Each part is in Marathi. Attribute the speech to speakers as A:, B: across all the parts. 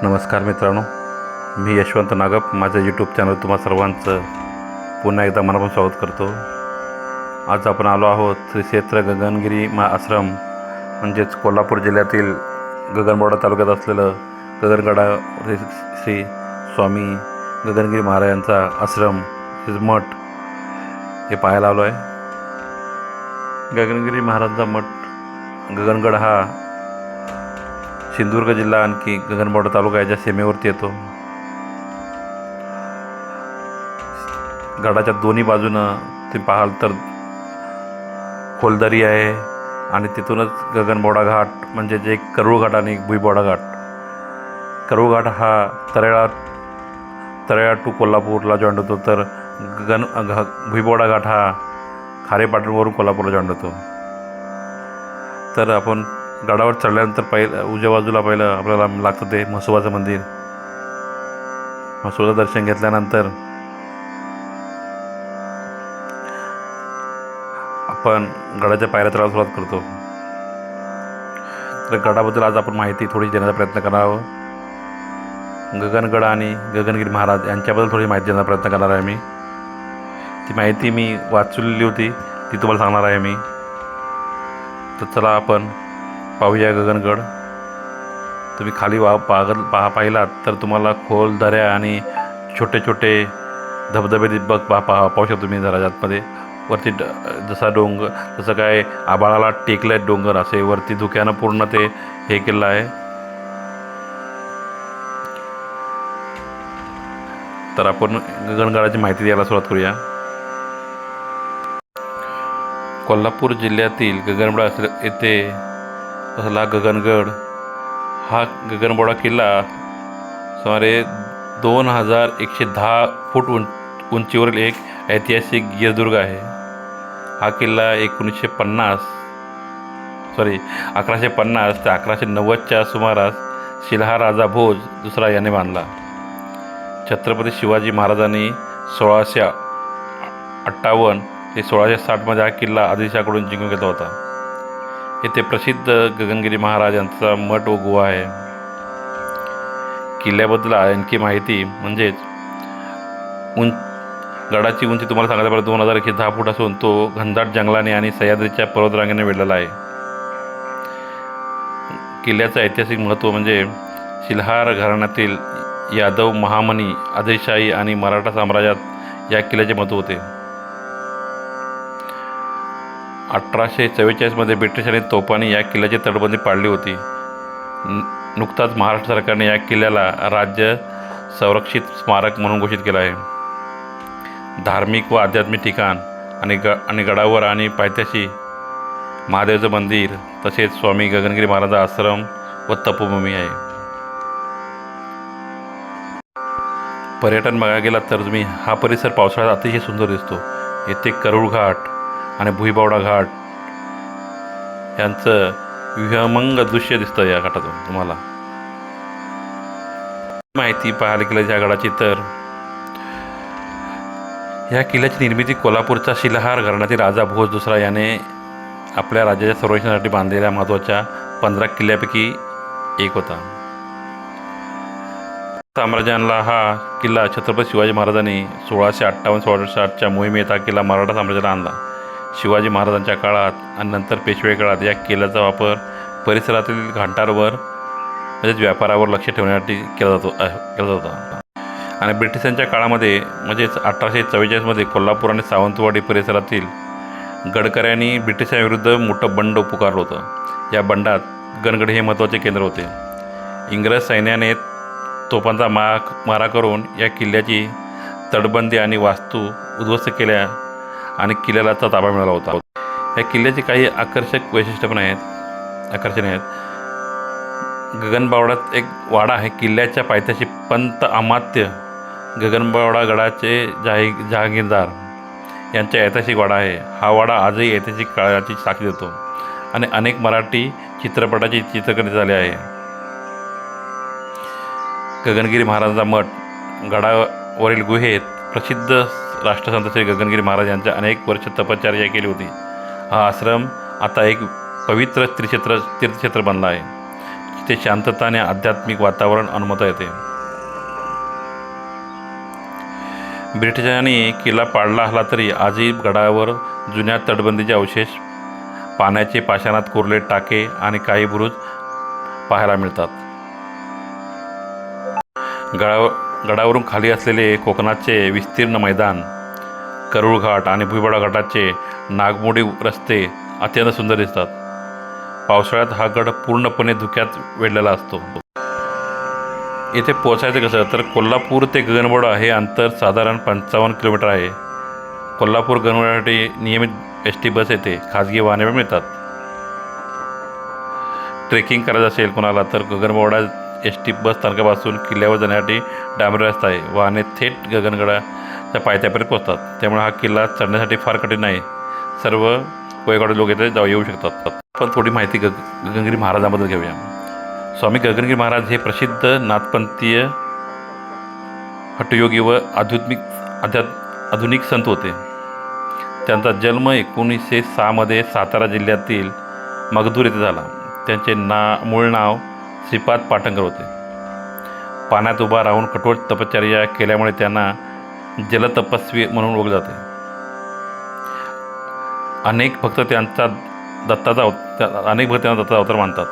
A: नमस्कार मित्रांनो, मी यशवंत नागप. माझं यूट्यूब चॅनल तुम्हा सर्वांचं पुन्हा एकदा मनापासून स्वागत करतो. आज आपण आलो आहोत श्री क्षेत्र गगनगिरी आश्रम म्हणजेच कोल्हापूर जिल्ह्यातील गगनबावडा तालुक्यात असलेलं गगनगडा श्री स्वामी गगनगिरी महाराजांचा आश्रम मठ हे पाहायला आलो आहे. गगनगिरी महाराजांचा मठ गगनगड हा सिंधुदुर्ग जिल्हा आणखी गगनबावडा तालुका याच्या सीमेवरती येतो. गडाच्या दोन्ही बाजूनं ते पाहाल तर खोलदरी आहे आणि तिथूनच गगनबावडा घाट म्हणजे जे करूळ घाट आणि भुईबावडा घाट. करूळ घाट हा तळेगाव टू कोल्हापूरला जॉईंट होतो, तर भुईबावडा घाट हा खारेपाटणवरून कोल्हापूरला जॉईंट होतो. तर आपण गडावर चढल्यानंतर उजव्या बाजूला पहिलं आपल्याला लागतं ते म्हसोबाचं मंदिर. म्हसोबाचं दर्शन घेतल्यानंतर आपण गडाच्या पायऱ्या चढायला सुरुवात करतो. तर गडाबद्दल आज आपण माहिती थोडी देण्याचा प्रयत्न करावं. गगनगड आणि गगनगिरी महाराज यांच्याबद्दल थोडी माहिती देण्याचा प्रयत्न करणार आहे मी. ती माहिती मी वाचलेली होती, ती तुम्हाला सांगणार आहे मी. तर चला आपण पाहूया गगनगड. तुम्ही खाली पाहिलात तर तुम्हाला खोल दऱ्या आणि छोटे छोटे धबधबे पाहू शकतो तुम्ही आतमध्ये. वरती जसं काय आभाळाला टेकलं आहे डोंगर, असे वरती धुक्यानं पूर्ण ते हे केलं आहे. तर आपण गगनगडाची माहिती द्यायला सुरुवात करूया. कोल्हापूर जिल्ह्यातील गगनबावडा येथे असला गगनगड हा गगनबावडा किल्ला सुमारे 2110 फूट उंचीवरील एक ऐतिहासिक गिरदुर्ग आहे. हा किल्ला 1150 ते 1190च्या सुमारास शिलाहार राजा भोज दुसरा याने बांधला. छत्रपती शिवाजी महाराजांनी 1658 ते 1660मध्ये हा किल्ला आदिलशाहकडून जिंकून घेतला होता. येथे प्रसिद्ध गगनगिरी महाराज यांचा मठ व गुहा आहे. किल्ल्याबद्दल आणखी माहिती म्हणजेच गडाची उंची तुम्हाला सांगायला 2110 फूट असून तो घनदाट जंगलाने आणि सह्याद्रीच्या पर्वतरांगेने वेढलेला आहे. किल्ल्याचं ऐतिहासिक महत्त्व म्हणजे शिलाहार घराण्यातील यादव महामनी आदिलशाही आणि मराठा साम्राज्यात या किल्ल्याचे महत्त्व होते. 1844मध्ये ब्रिटिशांनी तोफांनी या किल्ल्याची तटबंदी पाडली होती. नुकताच महाराष्ट्र सरकारने या किल्ल्याला राज्य संरक्षित स्मारक म्हणून घोषित केलं आहे. धार्मिक व आध्यात्मिक ठिकाण आणि गडावर आणि पायथ्याशी महादेवचं मंदिर तसेच स्वामी गगनगिरी महाराजांचा आश्रम व तपोभूमी आहे. पर्यटन बघायला गेला तर तुम्ही हा परिसर पावसाळ्यात अतिशय सुंदर दिसतो. येथे करूळ घाट आणि भुईबावडा घाट यांचं विहंगम दृश्य दिसतं या घाटातून तुम्हाला. माहिती पाहायला गेलं या गडाची तर या किल्ल्याची निर्मिती कोल्हापूरचा शिलाहार घराण्यातील राजा भोज दुसरा याने आपल्या राज्याच्या संरक्षणासाठी बांधलेल्या महत्त्वाच्या 15 किल्ल्यापैकी एक होता. साम्राज्याला हा किल्ला छत्रपती शिवाजी महाराजांनी 1658-1660च्या मोहिमेत हा किल्ला मराठा साम्राज्याला आणला. शिवाजी महाराजांच्या काळात आणि नंतर पेशवे काळात या किल्ल्याचा वापर परिसरातील घाटांवर म्हणजेच व्यापारावर लक्ष ठेवण्यासाठी केला जात होता. आणि ब्रिटिशांच्या काळामध्ये म्हणजेच 1844मध्ये कोल्हापूर आणि सावंतवाडी परिसरातील गडकऱ्यांनी ब्रिटिशांविरुद्ध मोठं बंड पुकारलं होतं. या बंडात गगनगड हे महत्त्वाचे केंद्र होते. इंग्रज सैन्याने तोफांचा मारा करून या किल्ल्याची तटबंदी आणि वास्तू उद्ध्वस्त केल्या आणि किल्ल्याला ताबा मिळाला होता. या किल्ल्याची काही आकर्षक वैशिष्ट्य पण आकर्षणे आहेत. गगनबावड्यात एक वाडा आहे. किल्ल्याच्या पायथ्याशी पंत अमात्य गगनबावडा गडाचे जहागीरदार यांचा ऐतिहासिक वाडा आहे. हा वाडा आजही ऐतिहासिक काळाची साक्ष देतो आणि अनेक मराठी चित्रपटाची चित्रीकरण झाले आहे. गगनगिरी महाराजांचा मठ गडावरील गुहेत प्रसिद्ध राष्ट्रसंत श्री गगनगिरी महाराज यांच्या अनेक वर्ष तपश्चर्या केली होती. हा आश्रम आता एक पवित्र तीर्थक्षेत्र बनला आहे. तिथे शांतता आणि आध्यात्मिक वातावरण अनुभवता येते. ब्रिटिशांनी किल्ला पाडला असला तरी आजही गडावर जुन्या तटबंदीचे अवशेष, पाण्याचे पाषाणात कोरले टाके आणि काही बुरुज पाहायला मिळतात. गडावरून खाली असलेले कोकणाचे विस्तीर्ण मैदान, करूळ घाट आणि भुईबडा घाटाचे नागमोडी रस्ते अत्यंत सुंदर दिसतात. पावसाळ्यात हा गड पूर्णपणे धुक्यात वेढलेला असतो. येथे पोचायचं कसं तर कोल्हापूर ते गगनबावडा हे अंतर साधारण 55 किलोमीटर आहे. कोल्हापूर गगनबावड्यासाठी नियमित एस टी बस येते. खाजगी वाहने पण मिळतात. ट्रेकिंग करायचं असेल कोणाला तर गगनबावडा एस टी बस स्थानकापासून किल्ल्यावर जाण्यासाठी डांबरी रस्ता आहे. वाहने थेट गगनगडाच्या पायथ्यापर्यंत पोहोचतात. त्यामुळे हा किल्ला चढण्यासाठी फार कठीण नाही. सर्व वयोगटातील लोक इथे येऊ शकतात. पण थोडी माहिती गगनगिरी महाराजांबद्दल घेऊया. स्वामी गगनगिरी महाराज हे प्रसिद्ध नाथपंथीय हठयोगी व आधुनिक संत होते. त्यांचा जन्म 1906 सातारा जिल्ह्यातील मगदूर येथे झाला. त्यांचे मूळ नाव श्रीपाद पाटणकर होते. पाण्यात उभा राहून कठोर तपश्चर्या केल्यामुळे त्यांना जलतपस्वी म्हणून ओळखले जाते. अनेक भक्त त्यांना दत्ताचा अवतार मानतात.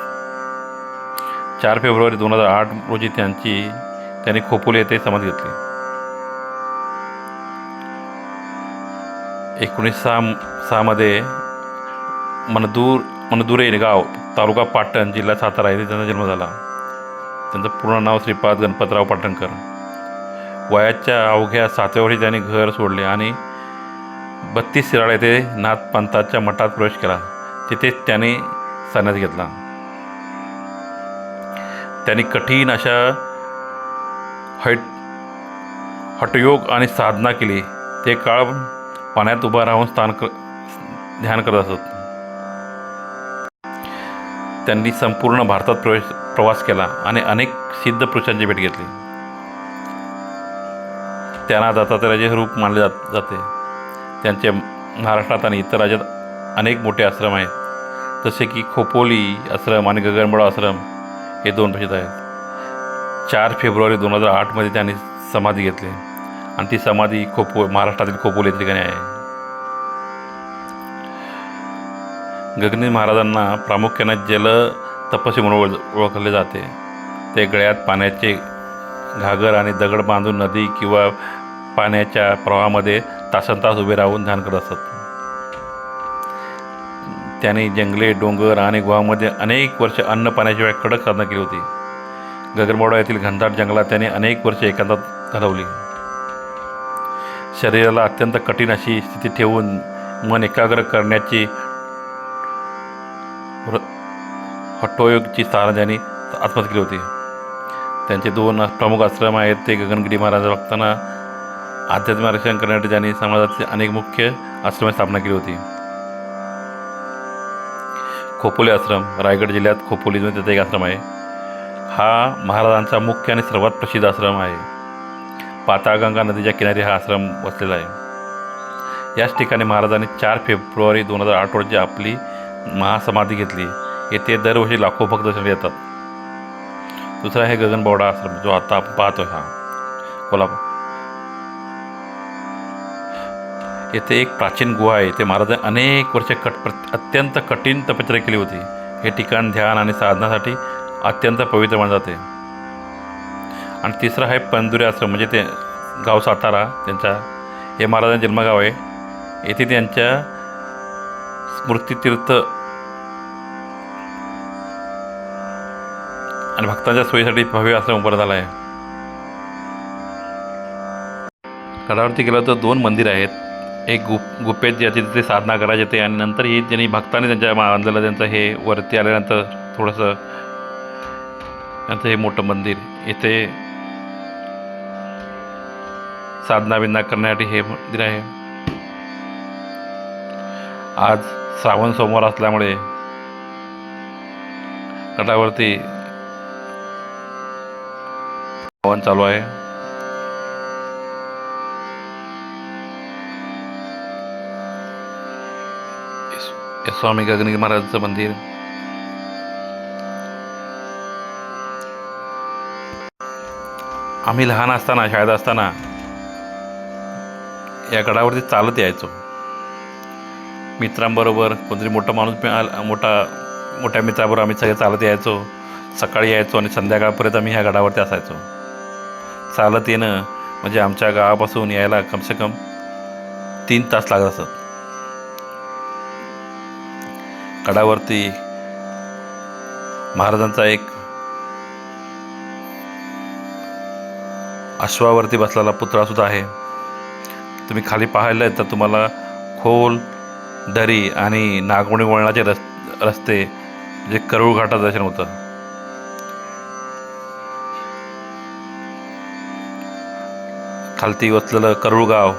A: 4 फेब्रुवारी 2008 रोजी त्यांनी खोपोली येथे समाधी घेतली. 1906 मनदुरे गाव, तालुका पाटण, जिल्हा सातारा येथे त्यांचा जन्म झाला. त्यांचं पूर्ण नाव श्रीपाद गणपतराव पाटणकर. वयाच्या अवघ्या 7व्या वर्षी त्यांनी घर सोडले आणि 32 शिराळा येथे नाथपंथाच्या मठात प्रवेश केला. तिथेच त्यांनी संन्यास घेतला. त्यांनी कठीण अशा हठयोग आणि साधना केली. ते काळ पाण्यात उभा राहून ध्यान करत असत. त्यांनी संपूर्ण भारतात प्रवास केला आणि अनेक सिद्ध पुरुषांची भेट घेतली. त्यांना दत्तात्रयाचे रूप मानले जाते. त्यांचे महाराष्ट्रात आणि इतर राज्यात अनेक मोठे आश्रम आहेत, जसे की खोपोली आश्रम आणि गगनबावडा आश्रम हे 2 प्रसिद्ध आहेत. 4 फेब्रुवारी 2008 त्यांनी समाधी घेतली आणि ती समाधी महाराष्ट्रातील खोपोली ठिकाणी आहे. गगनगिरी महाराजांना प्रामुख्याने जलतपस्वी म्हणून ओळखले जाते. ते गळ्यात पाण्याचे घागर आणि दगड बांधून नदी किंवा पाण्याच्या प्रवाहामध्ये तासनतास उभे राहून ध्यान करत असतात. त्यांनी जंगले, डोंगर आणि गुहांमध्ये अनेक वर्षे अन्न पाण्याशिवाय कडक साधना केली होती. गगनबावडा येथील घनदाट जंगलात त्यांनी अनेक वर्षे एकांतात घालवली. शरीराला अत्यंत कठीण अशी स्थिती ठेवून मन एकाग्र करण्याची हठयोगची साधना त्यांनी आत्मसात केली होती. त्यांचे 2 प्रमुख आश्रम आहेत. ते गगनगिरी महाराज भक्तांना आध्यात्मिक मार्गदर्शन करण्यासाठी त्यांनी समाजाचे अनेक मुख्य आश्रमाची स्थापना केली होती. खोपोली आश्रम रायगड जिल्ह्यात खोपोलीमध्ये त्याचा एक आश्रम आहे. हा महाराजांचा मुख्य आणि सर्वात प्रसिद्ध आश्रम आहे. पाताळगंगा नदीच्या किनारी हा आश्रम वसलेला आहे. याच ठिकाणी महाराजांनी 4 फेब्रुवारी 2008 रोजी आपली महासमाधी घेतली. येथे दरवर्षी लाखो भक्त दर्शनाला येतात. दुसरा आहे गगनबावडा आश्रम, जो आता आपण पाहतोय हा कोल्हापूर. येथे एक प्राचीन गुहा आहे. ते महाराजांनी अनेक वर्षे अत्यंत कठीण तपश्चर्या केली होती. हे ठिकाण ध्यान आणि साधनासाठी अत्यंत पवित्र मानले जाते. आणि तिसरं आहे पंधुरे आश्रम, म्हणजे ते गाव सातारा त्यांचा, हे महाराजांचे जन्मगाव आहे. येथे त्यांच्या स्मृतितीर्थ आणि भक्तांच्या सोयीसाठी भव्य आश्रम उभा झाला आहे. गडावरती गेलं तर 2 मंदिर आहेत. एक गुप्पेत ज्याची तिथे साधना करायची येते आणि नंतर ही ज्यांनी भक्तांनी त्यांच्या बांधलेलं त्यांचं हे वरती आल्यानंतर थोडंसं त्यांचं हे मोठं मंदिर, इथे साधना बिधना करण्यासाठी हे मंदिर आहे. आज श्रावण सोमवार असल्यामुळे गडावरती हवन चालू आहे. स्वामी गगनगिरी महाराजांचं मंदिर. आम्ही लहान असताना शाळेत असताना या गडावरती चालत यायचो मित्रांबरोबर. कोणतरी मोठा माणूस मोठ्या मित्राबरोबर आम्ही सगळे चालत यायचो. सकाळी यायचो आणि संध्याकाळपर्यंत आम्ही ह्या गडावरती असायचो. चालत येणं म्हणजे आमच्या गावापासून यायला कमसे कम 3 तास लागत असत. गडावरती महाराजांचा एक अश्वावरती बसलेला पुतळासुद्धा आहे. तुम्ही खाली पाहिलं तर तुम्हाला खोल दरी आणि नागमोडी वळणाचे रस्ते जे करूळ घाटात दर्शन होतं. खालती वसलेलं करूळ गाव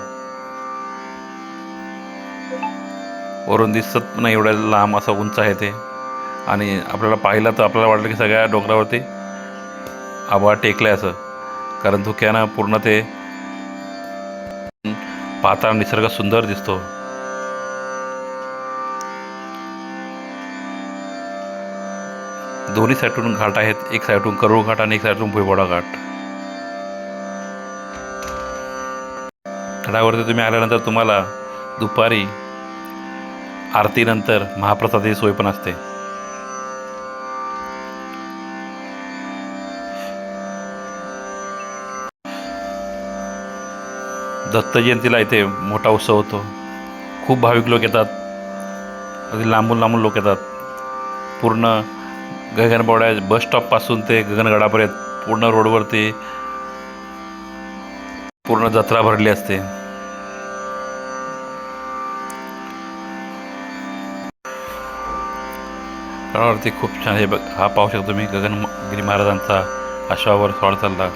A: वरून दिसत नाही एवढ्या लांब असं उंच आहे ते. आणि आपल्याला पाहिलं तर आपल्याला वाटलं की सगळ्या डोंगरावरती आभाळ टेकलं आहे असं, कारण धुक्यानं पूर्ण ते पाहताना निसर्ग सुंदर दिसतो. दोन्ही साईडून घाट आहेत, एक साईडून करूळ घाट आणि एक साईडून भुईबोडा घाट. गडावरती तुम्ही आल्यानंतर तुम्हाला दुपारी आरतीनंतर महाप्रसादाची सोय पण असते. दत्त जयंतीला इथे मोठा उत्सव होतो. खूप भाविक लोक येतात, अगदी लांबून लांबून लोक येतात. पूर्ण गगनबावड्या बसस्टॉपपासून ते गगनगडापर्यंत पूर्ण रोडवरती पूर्ण जत्रा भरली असते. गडावरती खूप छान हे हा पाहू शकतो तुम्ही गगनगिरी महाराजांचा अश्वावर स्वार चालला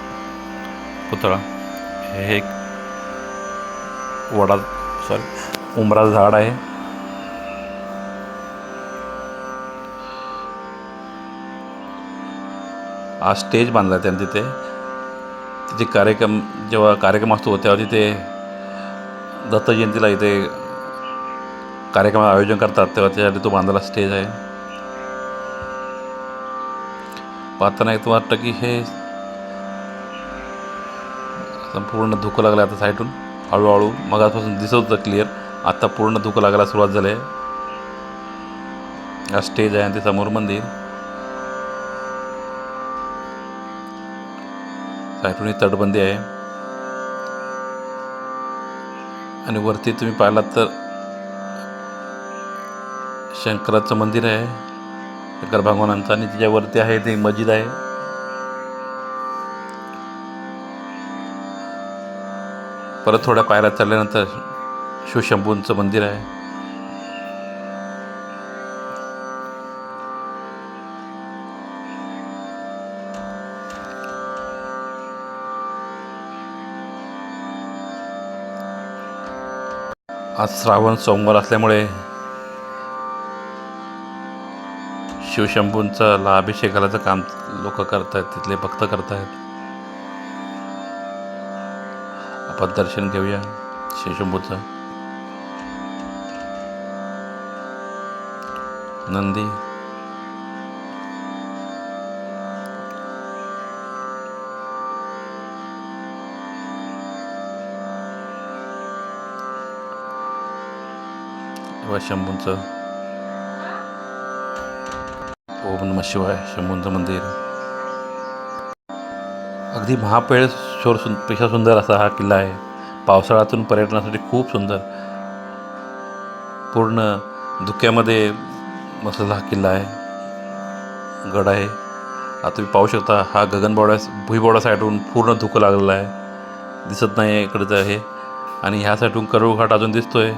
A: पुतळा. हे एक उंबराचं झाड आहे. आज स्टेज बांधला त्यांनी तिथे कार्यक्रम, जेव्हा कार्यक्रम असतो तेव्हा तिथे दत्त जयंतीला इथे कार्यक्रमाचं आयोजन करतात, तेव्हा त्यासाठी तो बांधलेला स्टेज आहे. पाहताना एक वाटतं की हे संपूर्ण धुकं लागलं आता साईडून हळूहळू. मगापासून दिसत होतं क्लिअर, आता पूर्ण धुकं लागायला सुरुवात झाली आहे. हा स्टेज आहे आणि ते समोर मंदिर. साईडून तटबंदी आहे आणि वरती तुम्ही पाहिलात तर शंकराचं मंदिर आहे शंकर भगवानांचं, आणि त्याच्यावरती आहे ते मस्जिद आहे. परत थोड्या पायऱ्या चढल्यानंतर शिवशंभूंचं मंदिर आहे. आज श्रावण सोमवार असल्यामुळे शिवशंभूंचं अभिषेक घालायचं काम लोक करत आहेत, तिथले भक्त करत आहेत. आपण दर्शन घेऊया शिवशंभूचं. नंदी, शंभूंचं ओम नमः शिवाय शंभूंचं मंदिर. अगदी पेक्षा सुंदर असा हा किल्ला आहे. पावसाळ्यातून पर्यटनासाठी खूप सुंदर, पूर्ण धुक्यामध्ये बसलेला हा किल्ला आहे, गड आहे. आता तुम्ही पाहू शकता हा भुईबोडा साईडून पूर्ण धुकं लागलेला आहे, दिसत नाही इकडचं हे. आणि ह्या साईडून करूळ घाट अजून दिसतोय.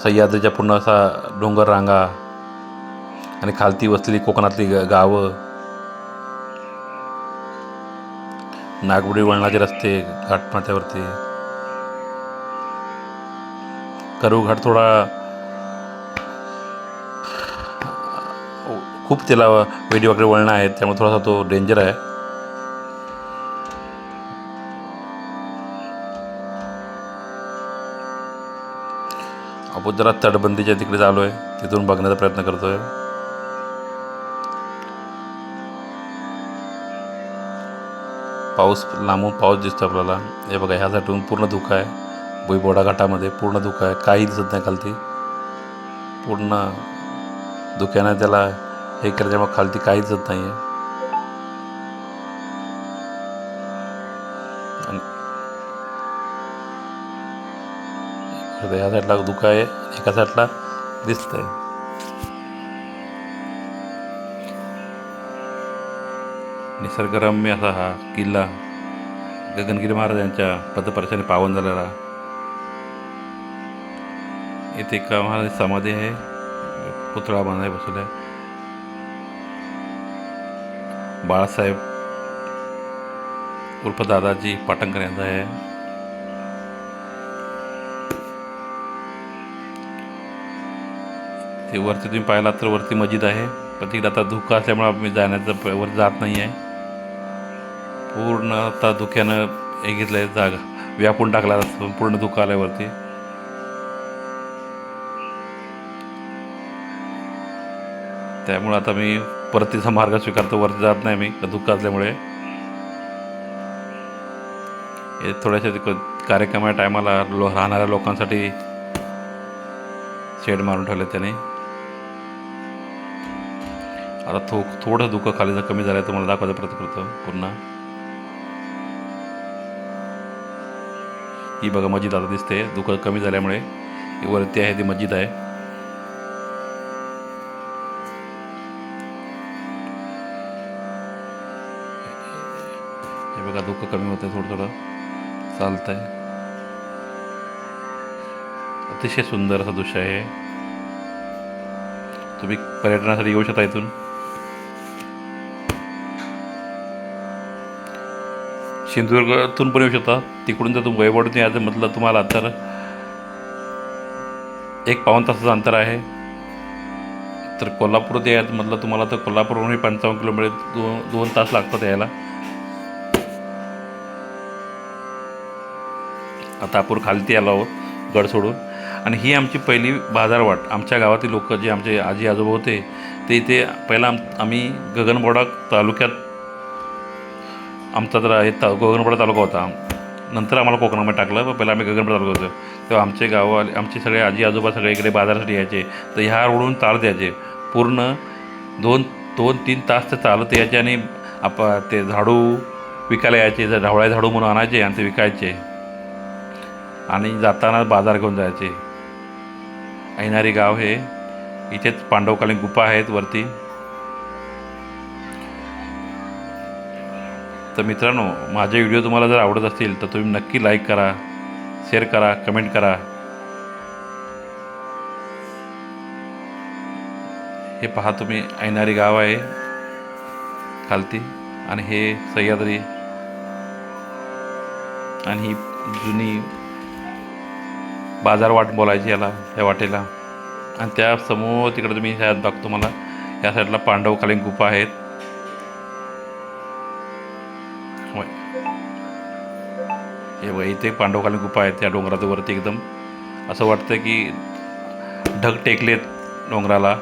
A: सह्याद्रीच्या पूर्ण असा डोंगर रांगा आणि खालती वसलेली कोकणातली गावं, नागमोडी वळणाचे रस्ते घाटमाथ्यावरती. करूळ घाट थोडा खूप त्याला वेडीवाकडे वळणं आहेत, त्यामुळे थोडासा तो डेंजर आहे. आपण जरा तटबंदीच्या तिकडे चालू आहे, तिथून बघण्याचा प्रयत्न करतोय. पाऊस लांबून पाऊस दिसतो आपल्याला. हे बघा ह्या साईडून पूर्ण धुकं आहे. भुईबोडा घाटामध्ये पूर्ण धुकं आहे. काही दिसत नाही खालती. पूर्ण धुक्यानं त्याला हे केल्याच्यामुळे खालती काही दिसत नाही आहे. आणि ह्या साईडला धुकं आहे. एका साईडला दिसतंय. निसर्गरम्य असा हा किल्ला गगनगिरी महाराजांच्या पदस्पर्शाने पावन झालेला. इथे एका महाराज समाधी आहे. पुतळा बांधाय बसवला आहे. बाळासाहेब उर्फ दादाजी पाटणकर यांचा आहे. ते वरती तुम्ही पाहिलात तर वरती मस्जिद आहे. पण तिकडे आता धुकं असल्यामुळे आम्ही जाण्याचं वर जात नाही आहे. पूर्ण आता धुक्यानं हे घेतलं आहे, जागा व्यापून टाकला. पूर्ण धुकं आलं वरती. त्यामुळं आता मी परतीचा मार्ग स्वीकारतो. वरती जात नाही मी धुकं असल्यामुळे. हे थोड्याशा कार्यक्रमाच्या टायमाला राहणाऱ्या लोकांसाठी शेड मारून ठेवले त्याने. आता थोडं धुकं खाली कमी झालं आहे. तुम्हाला दाखवायचा प्रयत्न करतो पुन्हा. ही बघा मस्जिद आता दिसते. धुकं कमी झाल्यामुळे वरती आहे ती मस्जिद आहे. हे बघा धुकं कमी होतं आहे. थोडं चालतं आहे. अतिशय सुंदर असं दृश्य आहे. तुम्ही पर्यटनासाठी येऊ शकता इथून. सिंधुदुर्गातून पण येऊ शकता. तिकडून जर तुम्ही वैभववाडीतून यायचं म्हटलं तुम्हाला तर 1-1.5 तासाचं अंतर आहे. तर कोल्हापूरात यायचं म्हटलं तुम्हाला तर कोल्हापूरहूनही 55 किलोमीटर 2 तास लागतात यायला. आता आपण खालती आलो आहोत गड सोडून. आणि ही आमची पहिली बाजारवाट. आमच्या गावातील लोक जे आमचे आजी आजोबा होते ते इथे पहिला आम्ही गगनबावडा तालुक्यात आमचा जरा हे गगनबावडा तालुका होता. नंतर आम्हाला कोकणामध्ये टाकलं. पण पहिला आम्ही गगनबावडा तालुका होतो. तेव्हा आमचे गाववाले आमचे सगळे आजी आजोबा सगळे इकडे बाजारासाठी यायचे. तर ह्या रोडून चालत यायचे. पूर्ण 2-3 तास ते चालत यायचे. आणि ते झाडू विकायला यायचे. जर ढवळ्या झाडू म्हणून आणायचे आणि ते विकायचे. आणि जाताना बाजार घेऊन जायचे. ऐनारी गाव हे. इथेच पांडवकालीन गुफा आहेत वरती. तर मित्रांनो, माझे व्हिडिओ तुम्हाला जर आवडत असतील तर तुम्ही नक्की लाईक करा, शेअर करा, कमेंट करा. हे पहा तुम्ही ऐनारी गाव आहे खालती. आणि हे सह्याद्री. आणि ही जुनी बाजारवाट बोलायची याला, या वाटेला. आणि त्या समोर तिकडे तुम्ही ह्यात बघतो मला या साईडला पांडवकालीन गुफा आहेत. हे बघा इथे पांडवकालीन गुफा आहेत. त्या डोंगराच्या वरती एकदम असं वाटतं की ढग टेकलेत डोंगराला.